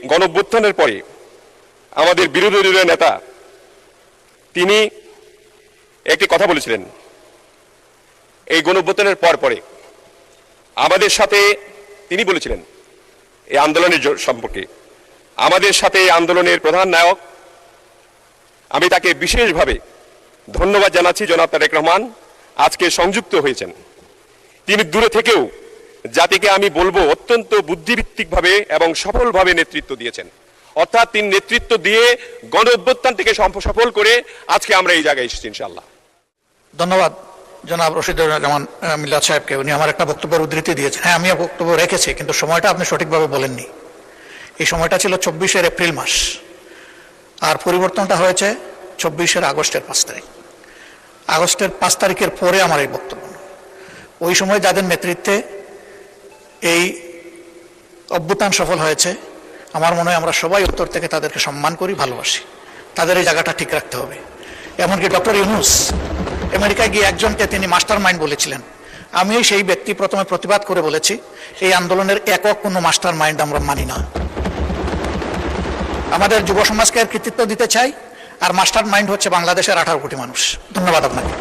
গণঅভ্যুত্থানের পরে আমাদের বিরোধী দলীয় নেতা তিনি একটি কথা বলেছিলেন, এই গণঅভ্যুত্থানের পরে আমাদের সাথে তিনি বলেছিলেন এই আন্দোলনের সম্পর্কে, আমাদের সাথে এই আন্দোলনের প্রধান নায়ক, আমি তাকে বিশেষভাবে ধন্যবাদ জানাচ্ছি, জনাব তারেক রহমান আজকে সংযুক্ত হয়েছেন। তিনি দূরে থেকেও জাতিকে আমি বলবো অত্যন্ত বুদ্ধিভিত্তিকভাবে এবং সফলভাবে নেতৃত্ব দিয়েছেন। অর্থাৎ তিনি নেতৃত্ব দিয়ে গণঅভ্যুত্থানটিকে সফল করে আজকে আমরা এই জায়গায় এসেছি ইনশাআল্লাহ। ধন্যবাদ জনাব রশিদুর রহমান মিল্লাত সাহেবকে। উনি আমার একটা বক্তব্যের উদ্ধৃতি দিয়েছেন। হ্যাঁ, আমিও বক্তব্য রেখেছি, কিন্তু সময়টা আপনি সঠিকভাবে বলেননি। এই সময়টা ছিল 24 এপ্রিল মাস, আর পরিবর্তনটা হয়েছে 24 আগস্টের 5 তারিখ। আগস্টের 5 তারিখের পরে আমার এই বক্তব্য। ওই সময় যাদের নেতৃত্বে এই অভ্যুত্থান সফল হয়েছে, আমার মনে হয় আমরা সবাই উত্তর থেকে তাদেরকে সম্মান করি, ভালোবাসি। তাদের এই জায়গাটা ঠিক রাখতে হবে। এমনকি ডক্টর ইউনূস আমেরিকায় গিয়ে একজনকে তিনি মাস্টার মাইন্ড বলেছিলেন। আমি সেই ব্যক্তি প্রথমে প্রতিবাদ করে বলেছি, এই আন্দোলনের একক কোনো মাস্টার মাইন্ড আমরা মানি না। আমাদের যুব সমাজকে কৃতিত্ব দিতে চাই, আর মাস্টার মাইন্ড হচ্ছে বাংলাদেশের 18 কোটি মানুষ। ধন্যবাদ আপনাকে।